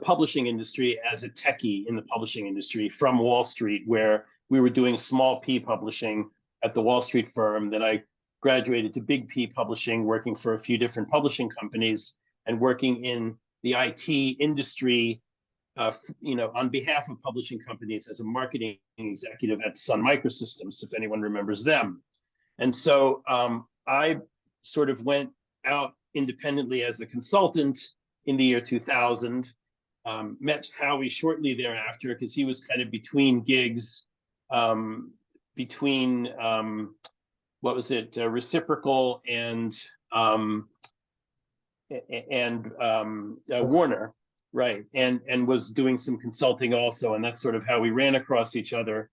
publishing industry as a techie in the publishing industry from Wall Street, where we were doing small P publishing at the Wall Street firm. Then I graduated to big P publishing, working for a few different publishing companies and working in the IT industry, on behalf of publishing companies as a marketing executive at Sun Microsystems, if anyone remembers them. And so I sort of went out independently as a consultant in the year 2000, met Howie shortly thereafter because he was kind of between gigs, between Reciprocal and Warner. Right, and was doing some consulting also, and that's sort of how we ran across each other.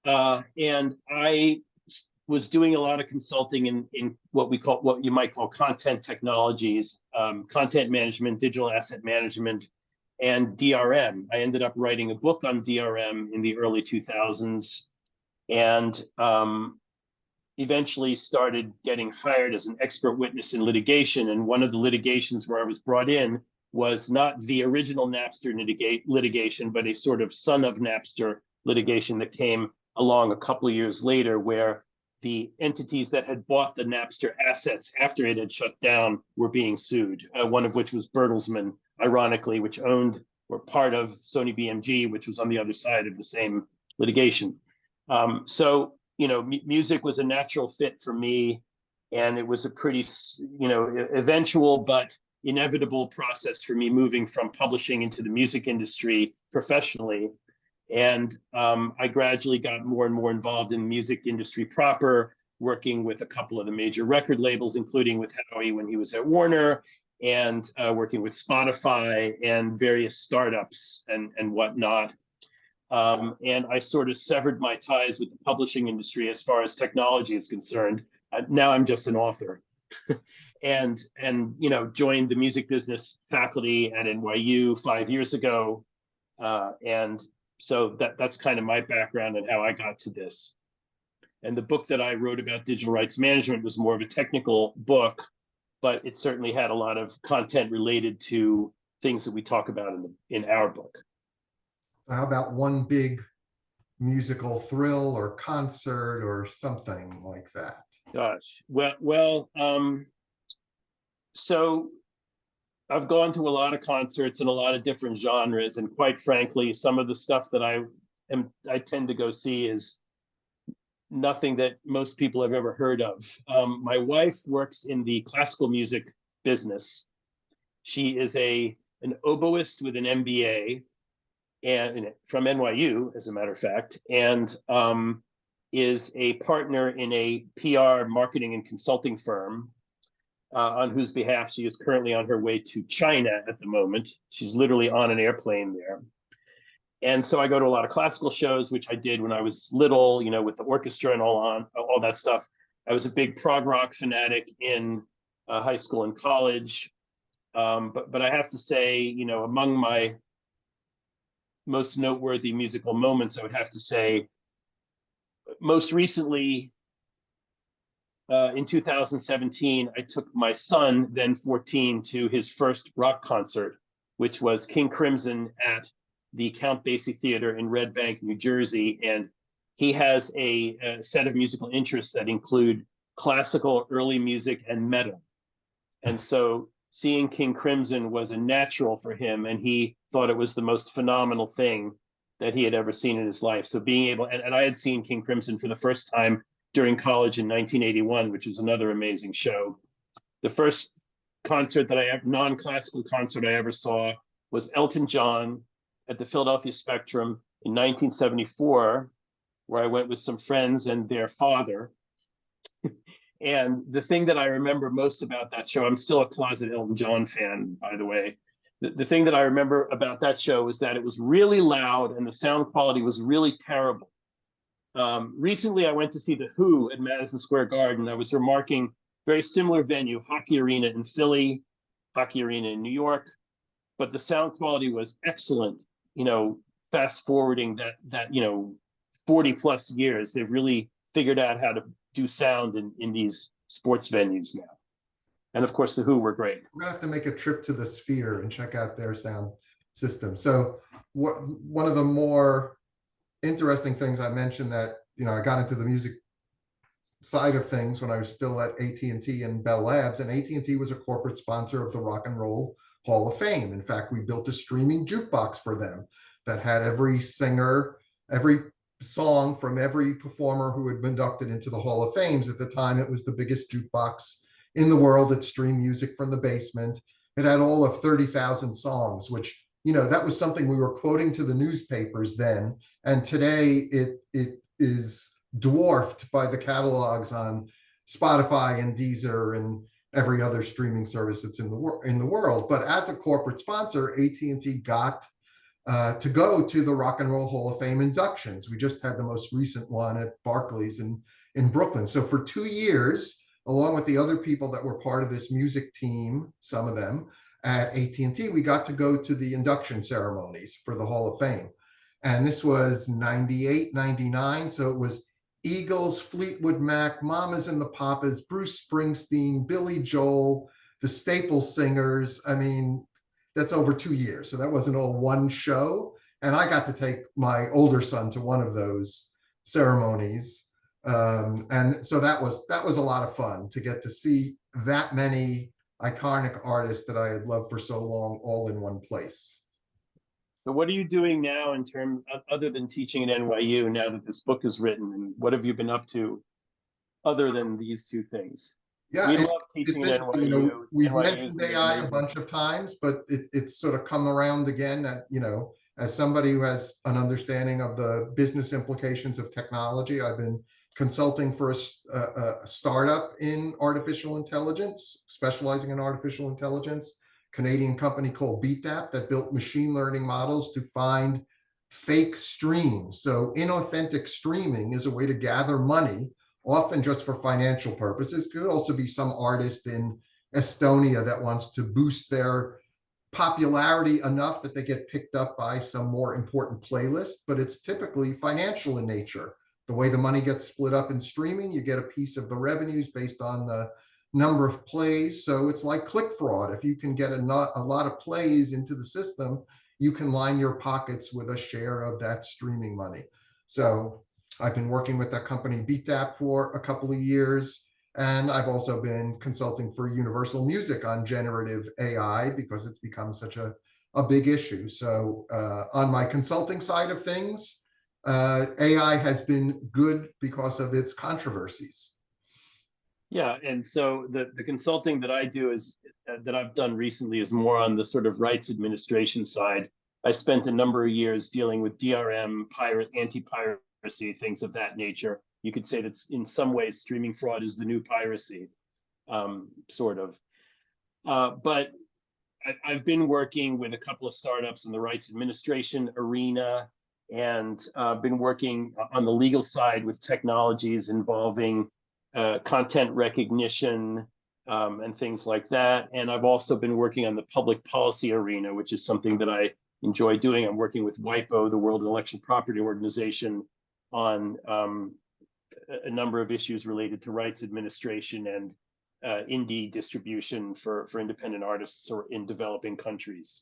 And I was doing a lot of consulting in what you might call content technologies, content management, digital asset management, and DRM. I ended up writing a book on DRM in the early 2000s, and eventually started getting hired as an expert witness in litigation. And one of the litigations where I was brought in was not the original Napster litigation, but a sort of son of Napster litigation that came along a couple of years later, where the entities that had bought the Napster assets after it had shut down were being sued, one of which was Bertelsmann, ironically, which owned or part of Sony BMG, which was on the other side of the same litigation. So, music was a natural fit for me, and it was a pretty, eventual but inevitable process for me moving from publishing into the music industry professionally. And I gradually got more and more involved in the music industry proper, working with a couple of the major record labels, including with Howie when he was at Warner, and working with Spotify and various startups and whatnot. And I sort of severed my ties with the publishing industry as far as technology is concerned. Now I'm just an author. and joined the music business faculty at NYU 5 years ago. And so that's kind of my background and how I got to this. And the book that I wrote about digital rights management was more of a technical book, but it certainly had a lot of content related to things that we talk about in our book. How about one big musical thrill or concert or something like that? Gosh, well, so I've gone to a lot of concerts in a lot of different genres, and quite frankly, some of the stuff that I tend to go see is nothing that most people have ever heard of. My wife works in the classical music business. She is an oboist with an MBA and from NYU, as a matter of fact, and is a partner in a PR marketing and consulting firm, on whose behalf she is currently on her way to China at the moment. She's literally on an airplane there. And so I go to a lot of classical shows, which I did when I was little, with the orchestra and all that stuff. I was a big prog rock fanatic in high school and college. But I have to say, among my most noteworthy musical moments, I would have to say, most recently, in 2017, I took my son, then 14, to his first rock concert, which was King Crimson at the Count Basie Theater in Red Bank, New Jersey. And he has a set of musical interests that include classical, early music, and metal. And so seeing King Crimson was a natural for him, and he thought it was the most phenomenal thing that he had ever seen in his life. So being able, and I had seen King Crimson for the first time during college in 1981, which was another amazing show. The first concert that non-classical concert I ever saw was Elton John at the Philadelphia Spectrum in 1974, where I went with some friends and their father. And the thing that I remember most about that show, I'm still a closet Elton John fan, by the way. The thing that I remember about that show was that it was really loud and the sound quality was really terrible. Recently, I went to see The Who at Madison Square Garden. I was remarking very similar venue, Hockey Arena in Philly, Hockey Arena in New York, but the sound quality was excellent. Fast forwarding that 40 plus years, they've really figured out how to do sound in these sports venues now. And of course, The Who were great. We're gonna have to make a trip to the Sphere and check out their sound system. So one of the more interesting things I mentioned that, I got into the music side of things when I was still at AT&T and Bell Labs, and AT&T was a corporate sponsor of the Rock and Roll Hall of Fame. In fact, we built a streaming jukebox for them that had every singer, every song from every performer who had been inducted into the Hall of Fames. At the time, it was the biggest jukebox in the world. It streamed music from the basement. It had all of 30,000 songs, which, that was something we were quoting to the newspapers then. And today it is dwarfed by the catalogs on Spotify and Deezer and every other streaming service that's in the world. But as a corporate sponsor, AT&T got to go to the Rock and Roll Hall of Fame inductions. We just had the most recent one at Barclays in Brooklyn. So for 2 years, along with the other people that were part of this music team, some of them at AT&T, we got to go to the induction ceremonies for the Hall of Fame. And this was 98, 99. So it was Eagles, Fleetwood Mac, Mamas and the Papas, Bruce Springsteen, Billy Joel, the Staple Singers. I mean, that's over 2 years. So that wasn't all one show. And I got to take my older son to one of those ceremonies. And so that was a lot of fun to get to see that many iconic artists that I had loved for so long, all in one place. So what are you doing now in terms, other than teaching at NYU, now that this book is written, and what have you been up to other than these two things? Yeah, we love teaching at NYU. We've NYU mentioned AI a bunch of times, but it's sort of come around again at, As somebody who has an understanding of the business implications of technology, I've been consulting for a startup in artificial intelligence, specializing in artificial intelligence, Canadian company called BeatDap that built machine learning models to find fake streams. So inauthentic streaming is a way to gather money, often just for financial purposes. Could also be some artist in Estonia that wants to boost their popularity enough that they get picked up by some more important playlist, but it's typically financial in nature. The way the money gets split up in streaming, you get a piece of the revenues based on the number of plays. So it's like click fraud. If you can get a lot of plays into the system, you can line your pockets with a share of that streaming money. So I've been working with that company BeatDap for a couple of years. And I've also been consulting for Universal Music on generative AI because it's become such a big issue. So on my consulting side of things, AI has been good because of its controversies. Yeah, and so the consulting that I do is that I've done recently is more on the sort of rights administration side. I spent a number of years dealing with DRM, anti-piracy, things of that nature. You could say that in some ways streaming fraud is the new piracy, sort of. But I've been working with a couple of startups in the rights administration arena, and been working on the legal side with technologies involving content recognition and things like that. And I've also been working on the public policy arena, which is something that I enjoy doing. I'm working with WIPO, the World Intellectual Property Organization, on a number of issues related to rights administration and indie distribution for independent artists or in developing countries.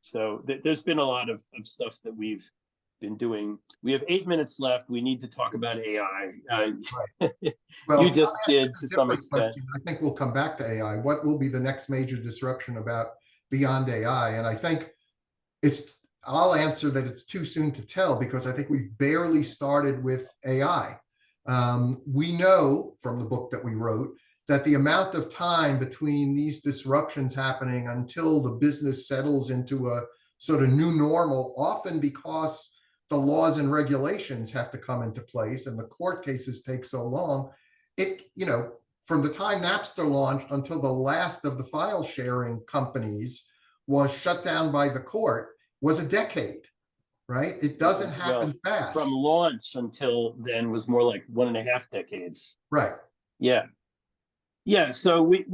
So there's been a lot of stuff that we've been doing. We have 8 minutes left. We need to talk about AI. Well, You just did to some extent. Question. I think we'll come back to AI. What will be the next major disruption about beyond AI? And I think I'll answer that it's too soon to tell because I think we've barely started with AI. We know from the book that we wrote that the amount of time between these disruptions happening until the business settles into a sort of new normal, often because the laws and regulations have to come into place and the court cases take so long, from the time Napster launched until the last of the file sharing companies was shut down by the court was a decade, right? It doesn't happen fast. From launch until then was more like 1.5 decades. Right. Yeah. Yeah. So we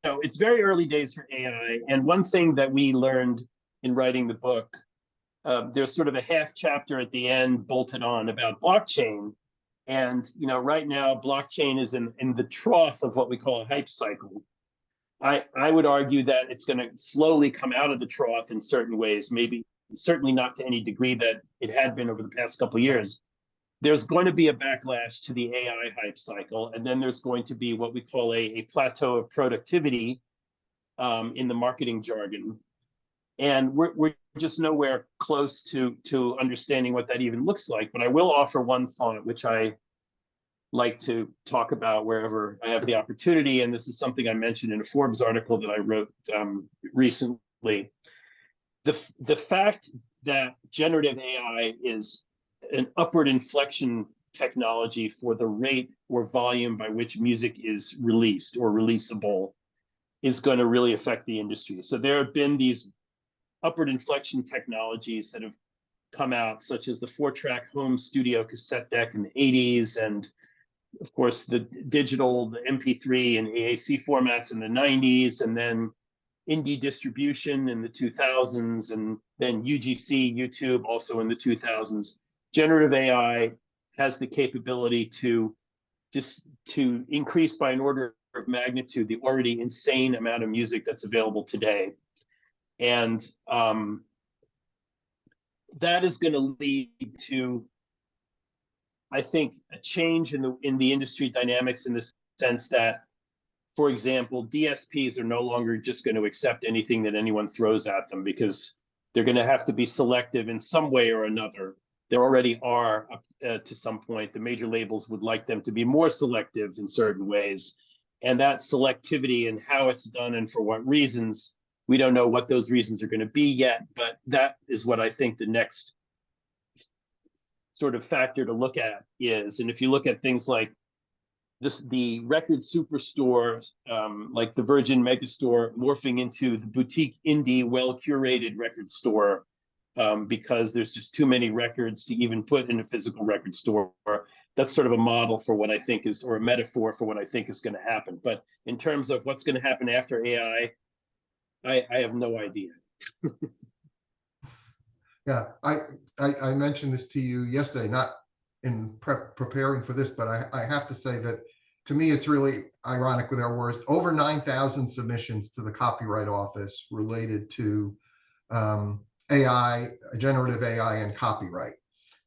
it's very early days for AI. And one thing that we learned in writing the book, there's sort of a half chapter at the end bolted on about blockchain. And, right now, blockchain is in the trough of what we call a hype cycle. I would argue that it's going to slowly come out of the trough in certain ways, maybe certainly not to any degree that it had been over the past couple of years. There's going to be a backlash to the AI hype cycle, and then there's going to be what we call a plateau of productivity in the marketing jargon. And we're just nowhere close to understanding what that even looks like. But I will offer one thought, which I like to talk about wherever I have the opportunity. And this is something I mentioned in a Forbes article that I wrote recently. The fact that generative AI is an upward inflection technology for the rate or volume by which music is released or releasable is going to really affect the industry. So there have been these upward inflection technologies that have come out, such as the 4-track home studio cassette deck in the 80s, and of course the digital, the MP3 and AAC formats in the 90s, and then indie distribution in the 2000s, and then UGC, YouTube also in the 2000s. Generative AI has the capability to increase by an order of magnitude the already insane amount of music that's available today. And that is going to lead to, I think, a change in the industry dynamics in the sense that, for example, DSPs are no longer just going to accept anything that anyone throws at them because they're going to have to be selective in some way or another. There already are to some point. The major labels would like them to be more selective in certain ways. And that selectivity and how it's done and for what reasons We don't know what those reasons are going to be yet, but that is what I think the next sort of factor to look at is. And if you look at things like the record superstore, like the Virgin Megastore, morphing into the boutique indie, well-curated record store, because there's just too many records to even put in a physical record store. That's sort of a model for what I think is, or a metaphor for what I think is going to happen. But in terms of what's going to happen after AI, I have no idea. Yeah, I mentioned this to you yesterday, not in preparing for this, but I have to say that to me, it's really ironic with our words. Over 9,000 submissions to the Copyright Office related to AI, generative AI and copyright.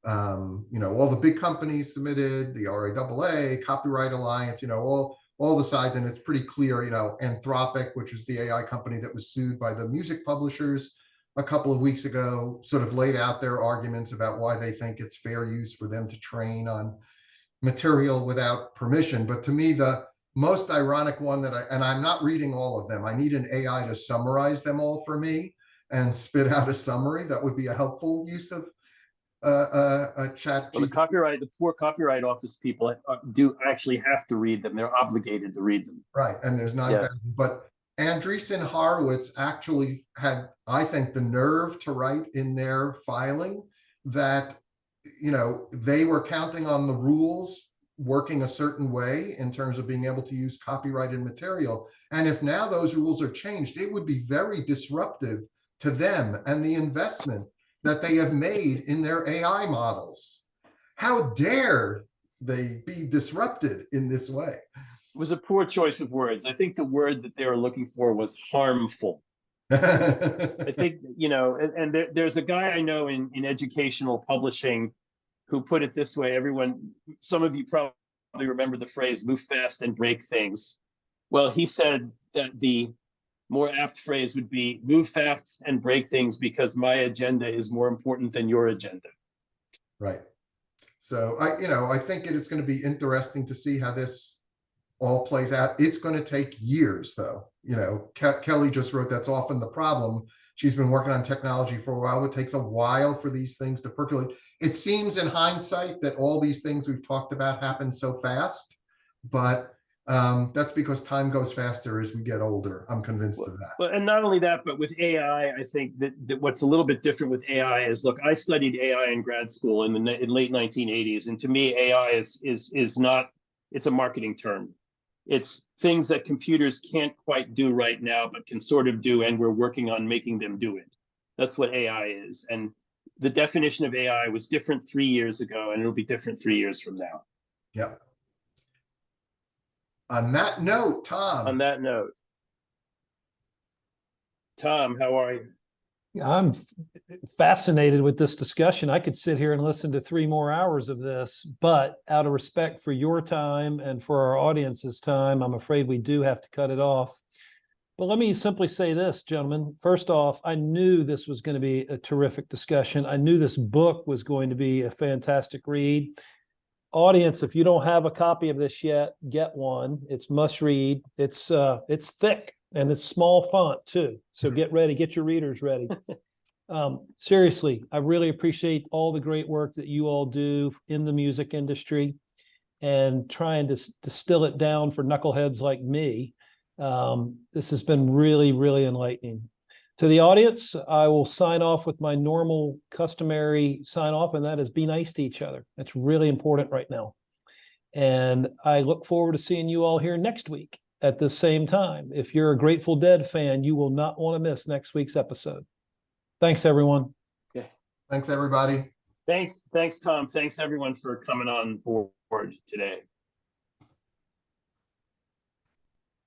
All the big companies submitted, the RAAA, Copyright Alliance, all the sides, and it's pretty clear, Anthropic, which was the AI company that was sued by the music publishers a couple of weeks ago, sort of laid out their arguments about why they think it's fair use for them to train on material without permission. But to me, the most ironic one and I'm not reading all of them, I need an AI to summarize them all for me and spit out a summary. That would be a helpful use of a chat. Well, the poor Copyright Office people do actually have to read them. They're obligated to read them. Right, and there's 9,000, but Andreessen Horowitz actually had, I think, the nerve to write in their filing that, they were counting on the rules working a certain way in terms of being able to use copyrighted material. And if now those rules are changed, it would be very disruptive to them and the investment that they have made in their AI models. How dare they be disrupted in this way? It was a poor choice of words. I think the word that they were looking for was harmful. I think, and there's a guy I know in educational publishing who put it this way. Some of you probably remember the phrase "move fast and break things." Well, he said that the more apt phrase would be "move fast and break things because my agenda is more important than your agenda." Right. So I think it's going to be interesting to see how this all plays out. It's going to take years, though. Kelly just wrote that's often the problem. She's been working on technology for a while. It takes a while for these things to percolate. It seems in hindsight that all these things we've talked about happen so fast, but that's because time goes faster as we get older. I'm convinced of that. Well, and not only that, but with AI, I think that what's a little bit different with AI is, look, I studied AI in grad school in the late 1980s, and to me, AI is not, it's a marketing term. It's things that computers can't quite do right now, but can sort of do, and we're working on making them do it. That's what AI is. And the definition of AI was different 3 years ago, and it'll be different 3 years from now. Yep. On that note, Tom. On that note, Tom, how are you? I'm fascinated with this discussion. I could sit here and listen to 3 more hours of this, but out of respect for your time and for our audience's time, I'm afraid we do have to cut it off. But let me simply say this, gentlemen. First off, I knew this was going to be a terrific discussion. I knew this book was going to be a fantastic read. Audience, if you don't have a copy of this yet, get one. It's must read. It's thick. And it's small font too. So get ready, get your readers ready. Seriously, I really appreciate all the great work that you all do in the music industry and trying to distill it down for knuckleheads like me. This has been really, really enlightening. To the audience, I will sign off with my normal customary sign off, and that is be nice to each other. That's really important right now. And I look forward to seeing you all here next week at the same time. If you're a Grateful Dead fan, you will not want to miss next week's episode. Thanks, everyone. Okay. Thanks, everybody. Thanks, Tom. Thanks, everyone, for coming on board today.